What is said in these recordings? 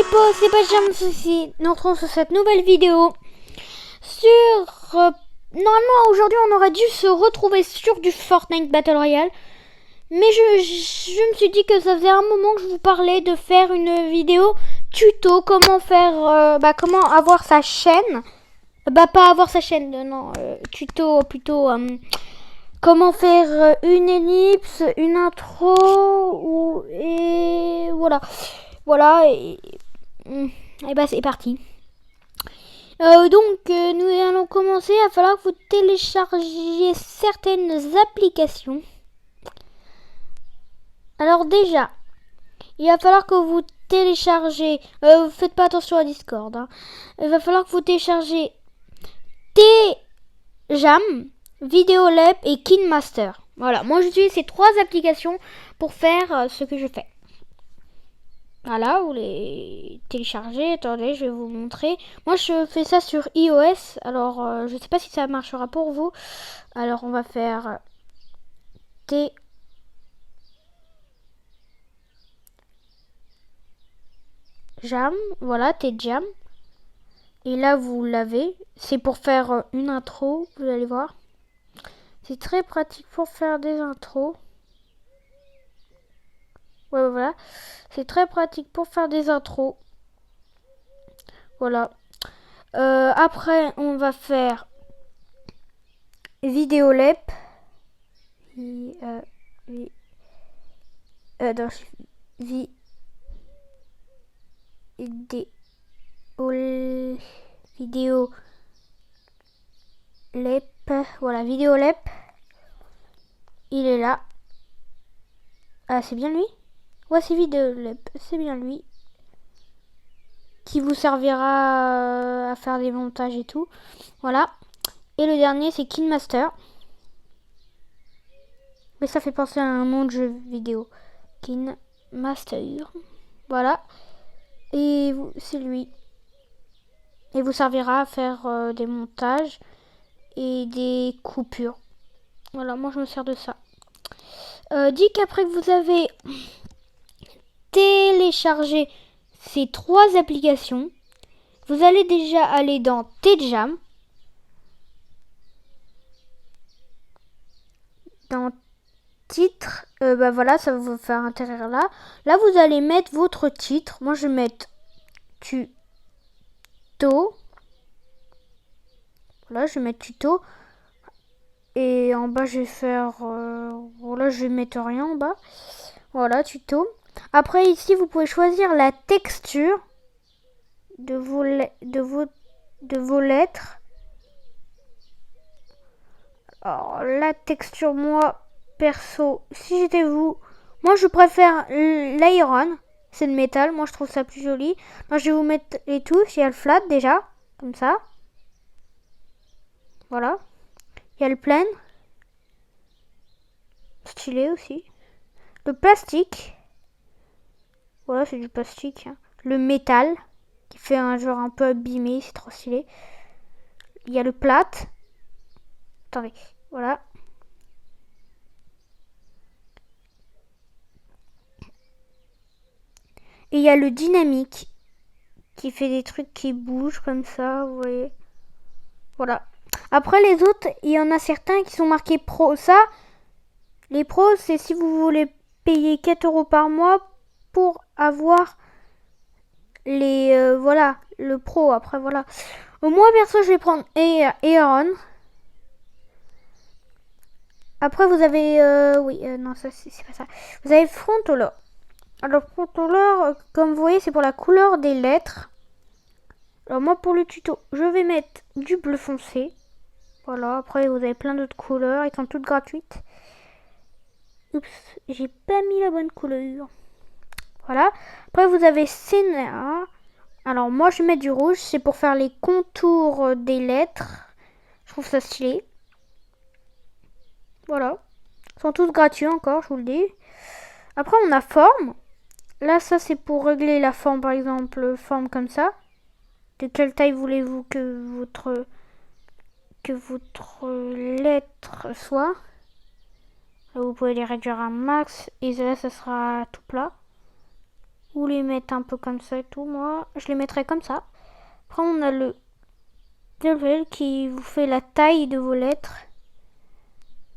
potos, c'est Benjamin ici. Nous retrouvons sur cette nouvelle vidéo sur... normalement aujourd'hui on aurait dû se retrouver sur du Fortnite Battle Royale. Mais je me suis dit que ça faisait un moment que je vous parlais de faire une vidéo tuto. Comment faire... comment avoir sa chaîne. Pas avoir sa chaîne, non. Tuto plutôt... comment faire une ellipse, une intro, et voilà. Voilà, et bah c'est parti. Nous allons commencer. Il va falloir que vous téléchargiez certaines applications. Alors déjà, il va falloir que vous téléchargez... faites pas attention à Discord. Hein. Il va falloir que vous téléchargez T-Jam, Videolab et KineMaster. Voilà, moi j'utilise ces trois applications pour faire ce que je fais. Voilà, vous les téléchargez. Attendez, je vais vous montrer. Moi, je fais ça sur iOS. Alors, je ne sais pas si ça marchera pour vous. Alors, on va faire T-Jam. Voilà, T-Jam. Et là, vous l'avez. C'est pour faire une intro, vous allez voir. C'est très pratique pour faire des intros. Ouais, voilà. C'est très pratique pour faire des intros. Voilà. Après, on va faire Videolab. Vidéo Lep. Voilà, Videolab. Il est là. Ah, c'est bien lui? Ouais, c'est Videolab. C'est bien lui. Qui vous servira à faire des montages et tout. Voilà. Et le dernier, c'est KineMaster. Mais ça fait penser à un nom de jeu vidéo. KineMaster. Voilà. Et c'est lui. Et vous servira à faire des montages et des coupures. Voilà, moi je me sers de ça. Dit qu'après que vous avez téléchargé ces trois applications, vous allez déjà aller dans T-Jam. Dans titre, voilà, ça va vous faire atterrir là. Là, vous allez mettre votre titre. Moi, je vais mettre tuto. Voilà, je vais mettre tuto. Et en bas, je vais faire... voilà, je vais mettre rien en bas. Voilà, tuto. Après, ici, vous pouvez choisir la texture de vos lettres. Alors, la texture, moi, perso, si j'étais vous, moi, je préfère l'iron. C'est de métal. Moi, je trouve ça plus joli. Moi, je vais vous mettre les touches. Il y a le flat, déjà. Comme ça. Voilà. Il y a le plein. Stylé aussi. Le plastique. Voilà, c'est du plastique. Le métal. Qui fait un genre un peu abîmé. C'est trop stylé. Il y a le plate. Attendez. Voilà. Et il y a le dynamique. Qui fait des trucs qui bougent comme ça. Vous voyez. Voilà. Après les autres, il y en a certains qui sont marqués pro. Ça, les pros, c'est si vous voulez payer 4 € par mois pour avoir les... voilà, le pro. Après, voilà. Moi, perso, je vais prendre Aaron. Après, vous avez... non, ça, c'est pas ça. Vous avez Frontolor. Alors, Frontolor, comme vous voyez, c'est pour la couleur des lettres. Alors, moi, pour le tuto, je vais mettre du bleu foncé. Voilà, après, vous avez plein d'autres couleurs. Elles sont toutes gratuites. Oups, j'ai pas mis la bonne couleur. Voilà. Après, vous avez Scénar. Alors, moi, je mets du rouge. C'est pour faire les contours des lettres. Je trouve ça stylé. Voilà. Ils sont tous gratuits encore, je vous le dis. Après, on a forme. Là, ça, c'est pour régler la forme, par exemple, forme comme ça. De quelle taille voulez-vous que votre lettre soit? Là, vous pouvez les réduire à max. Et là, ça sera tout plat. Ou les mettre un peu comme ça et tout. Moi, je les mettrais comme ça. Après, on a le level qui vous fait la taille de vos lettres.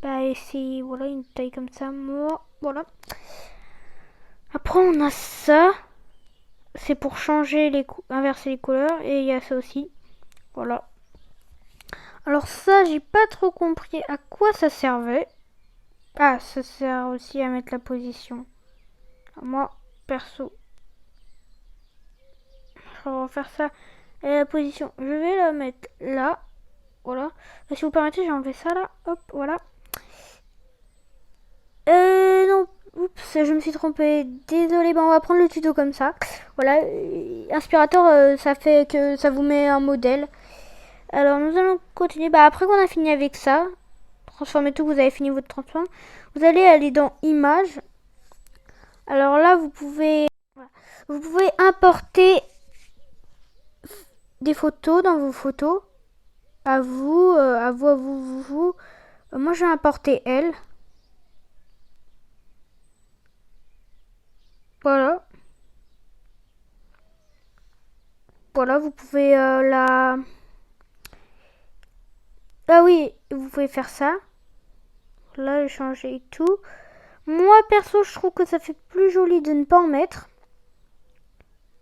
Bah, et c'est voilà, une taille comme ça. Moi, voilà. Après, on a ça. C'est pour changer inverser les couleurs. Et il y a ça aussi. Voilà. Alors ça, j'ai pas trop compris à quoi ça servait. Ah, ça sert aussi à mettre la position. Moi, perso, je vais refaire ça. Et la position, je vais la mettre là. Voilà. Si vous permettez, j'ai enlevé ça là. Hop, voilà. Non. Oups, je me suis trompée. Désolée, on va prendre le tuto comme ça. Voilà. Inspirateur, ça fait que ça vous met un modèle. Alors, nous allons continuer. Bah, après qu'on a fini avec ça, transformer tout, vous avez fini votre transform. Vous allez aller dans Images. Alors là, vous pouvez importer des photos dans vos photos. À vous, à vous, à vous, vous. Moi, je vais importer elle. Voilà. Voilà, vous pouvez la... Ah oui, vous pouvez faire ça. Là, changer et tout. Moi, perso, je trouve que ça fait plus joli de ne pas en mettre.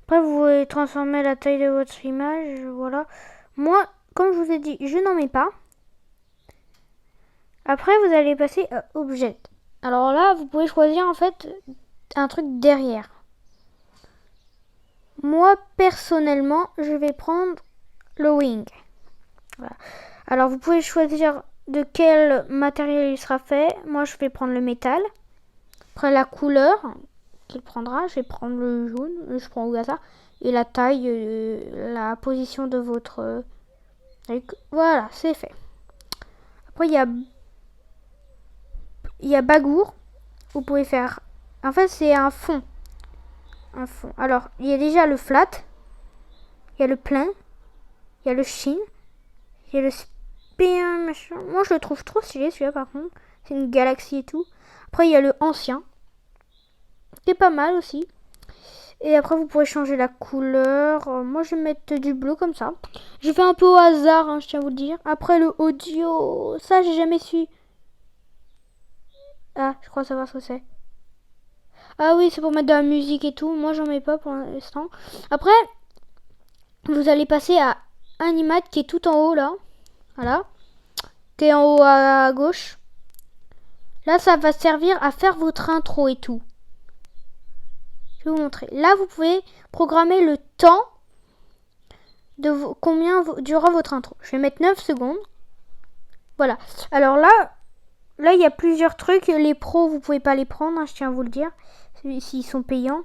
Après, vous pouvez transformer la taille de votre image. Voilà. Moi, comme je vous ai dit, je n'en mets pas. Après, vous allez passer à Objet. Alors là, vous pouvez choisir en fait un truc derrière. Moi, personnellement, je vais prendre le wing. Voilà. Alors, vous pouvez choisir de quel matériel il sera fait. Moi, je vais prendre le métal. Après, la couleur qu'il prendra, je vais prendre le jaune. Je prends au hasard. Et la taille, la position de votre... voilà, c'est fait. Après, il y a Bagour. Vous pouvez faire... En fait, c'est un fond. Un fond. Alors, il y a déjà le flat. Il y a le plein. Il y a le sheen. Il y a le spin, machin. Moi, je le trouve trop stylé, celui-là, par contre. C'est une galaxie et tout. Après, il y a le ancien. C'est pas mal aussi. Et après, vous pourrez changer la couleur. Moi, je vais mettre du bleu comme ça. Je fais un peu au hasard, hein, je tiens à vous le dire. Après, le audio, ça, j'ai jamais su. Ah, je crois savoir ce que c'est. Ah oui, c'est pour mettre de la musique et tout. Moi, j'en mets pas pour l'instant. Après, vous allez passer à Animate qui est tout en haut, là. Voilà. Qui est en haut à gauche. Là, ça va servir à faire votre intro et tout. Je vais vous montrer. Là, vous pouvez programmer le temps de combien durera votre intro. Je vais mettre 9 secondes. Voilà. Alors là, il y a plusieurs trucs. Les pros, vous pouvez pas les prendre, hein, je tiens à vous le dire. S'ils sont payants.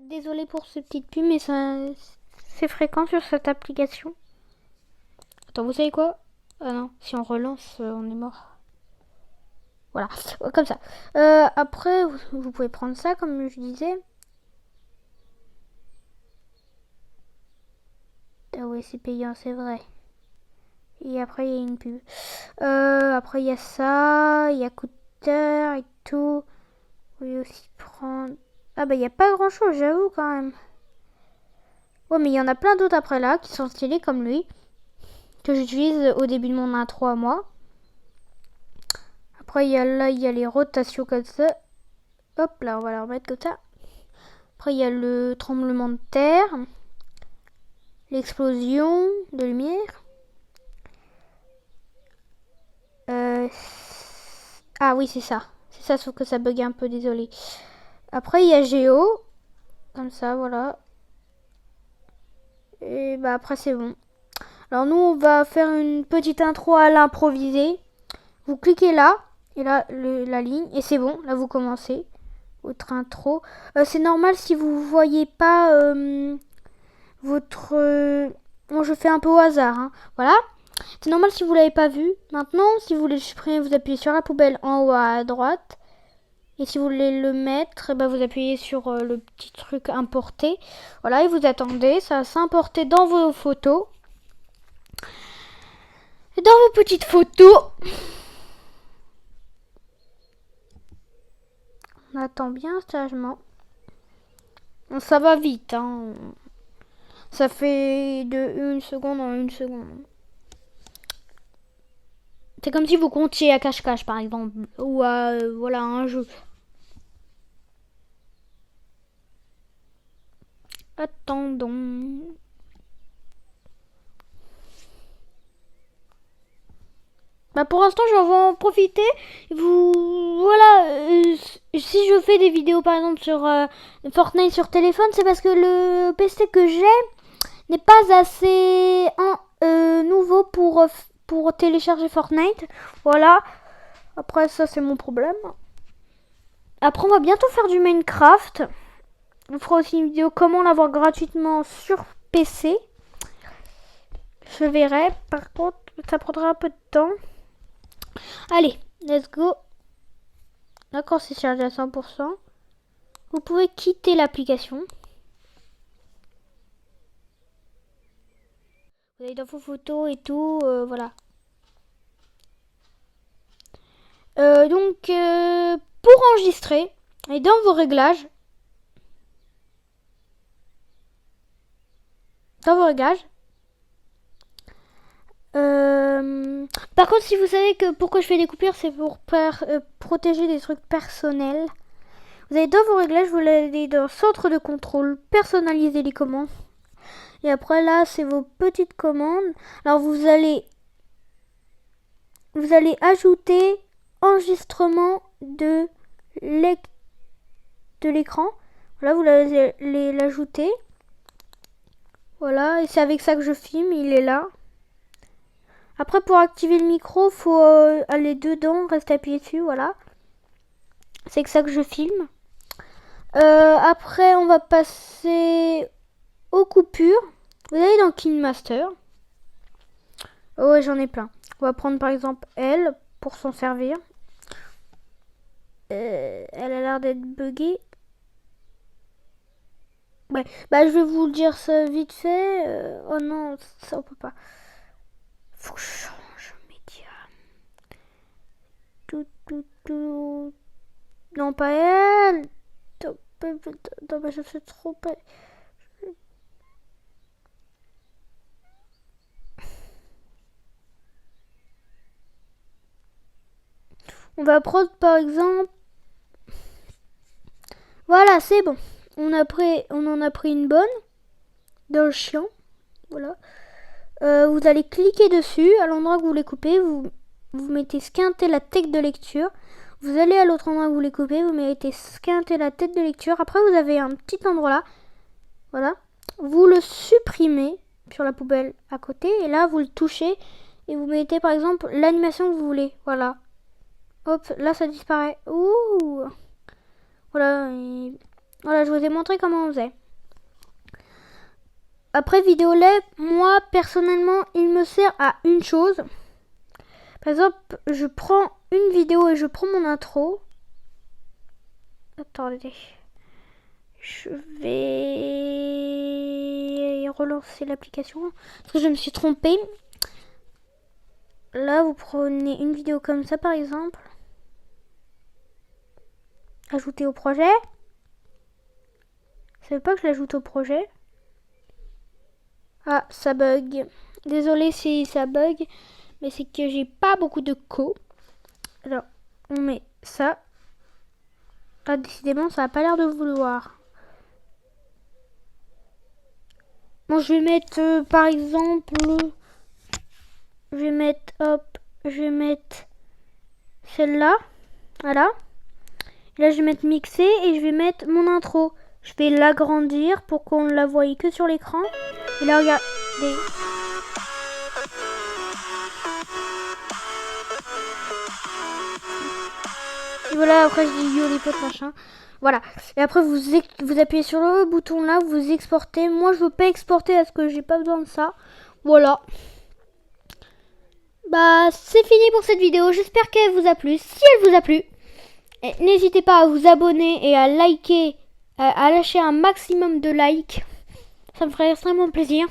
Désolée pour ce petit pub, mais c'est fréquent sur cette application. Attends, vous savez quoi? Ah non, si on relance, on est mort. Voilà, comme ça. Après, vous pouvez prendre ça, comme je disais. Ah ouais, c'est payant, c'est vrai. Et après, il y a une pub. Après, il y a ça. Il y a Coûteur et tout. Vous pouvez aussi prendre... Ah bah, il n'y a pas grand-chose, j'avoue, quand même. Ouais, mais il y en a plein d'autres après là, qui sont stylés comme lui. Que j'utilise au début de mon intro à moi. Après, il y a les rotations comme ça. Hop, là, on va la remettre comme ça. Après, il y a le tremblement de terre. L'explosion de lumière. Ah oui, c'est ça. C'est ça, sauf que ça bug un peu, désolé. Après, il y a Géo. Comme ça, voilà. Et bah après, c'est bon. Alors nous, on va faire une petite intro à l'improvisé. Vous cliquez là. Et là, la ligne. Et c'est bon. Là, vous commencez votre intro. C'est normal si vous voyez pas votre... Bon, je fais un peu au hasard. Hein. Voilà. C'est normal si vous l'avez pas vu. Maintenant, si vous voulez le supprimer, vous appuyez sur la poubelle en haut à droite. Et si vous voulez le mettre, bah vous appuyez sur le petit truc importer. Voilà, et vous attendez. Ça va s'importer dans vos photos. Et dans vos petites photos. On attend bien sagement. Ça va vite, hein. Ça fait de 1 seconde en 1 seconde. C'est comme si vous comptiez à cache-cache, par exemple. Ou à, voilà, un jeu. Attendons. Bah pour l'instant, je vais en profiter. Voilà, si je fais des vidéos par exemple sur Fortnite sur téléphone, c'est parce que le PC que j'ai n'est pas assez nouveau pour télécharger Fortnite. Voilà. Après ça, c'est mon problème. Après, on va bientôt faire du Minecraft. On fera aussi une vidéo comment l'avoir gratuitement sur PC. Je verrai. Par contre, ça prendra un peu de temps. Allez, let's go. D'accord, c'est chargé à 100%. Vous pouvez quitter l'application. Vous allez dans vos photos et tout, voilà. Donc, pour enregistrer, et dans vos réglages, par contre, si vous savez que pourquoi je fais des coupures, c'est pour protéger des trucs personnels. Vous allez dans vos réglages, vous allez dans centre de contrôle, personnaliser les commandes. Et après là, c'est vos petites commandes. Alors vous allez ajouter enregistrement de l'écran. Voilà, vous allez l'ajouter. Voilà, et c'est avec ça que je filme, il est là. Après, pour activer le micro, faut aller dedans, rester appuyé dessus, voilà. C'est que ça que je filme. Après, on va passer aux coupures. Vous allez dans KineMaster. Oh ouais, j'en ai plein. On va prendre par exemple elle pour s'en servir. Elle a l'air d'être buggée. Ouais, bah je vais vous dire ça vite fait. Oh non, ça on peut pas. Faut que je change média. Tout. Non, pas elle. Non, bah je fais trop pas. On va prendre par exemple. Voilà, c'est bon. On en a pris une bonne. Dans le chien. Voilà. Vous allez cliquer dessus. À l'endroit que vous voulez couper, vous mettez squinter la tête de lecture. Vous allez à l'autre endroit que vous voulez couper. Vous mettez squinter la tête de lecture. Après, vous avez un petit endroit là. Voilà. Vous le supprimez sur la poubelle à côté. Et là, vous le touchez. Et vous mettez par exemple l'animation que vous voulez. Voilà. Hop, là ça disparaît. Ouh. Voilà. Voilà, je vous ai montré comment on faisait. Après Vidéolet, moi personnellement, il me sert à une chose. Par exemple, je prends une vidéo et je prends mon intro. Attendez. Je vais relancer l'application parce que je me suis trompée. Là, vous prenez une vidéo comme ça par exemple. Ajouter au projet. Ça veut pas que je l'ajoute au projet. Ah, ça bug. Désolé si ça bug, mais c'est que j'ai pas beaucoup de Alors, on met ça. Ah, décidément, ça a pas l'air de vouloir. Bon, je vais mettre, par exemple, je vais mettre celle-là. Voilà. Et là, je vais mettre mixer et je vais mettre mon intro. Je vais l'agrandir pour qu'on la voie que sur l'écran. Et là, regardez. Et voilà, après je dis yo les potes machin. Voilà. Et après vous appuyez sur le bouton là, vous exportez. Moi je veux pas exporter parce que j'ai pas besoin de ça. Voilà. Bah c'est fini pour cette vidéo. J'espère qu'elle vous a plu. Si elle vous a plu, n'hésitez pas à vous abonner et à liker, à lâcher un maximum de likes. Ça me ferait extrêmement plaisir.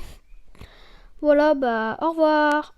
Voilà, bah au revoir.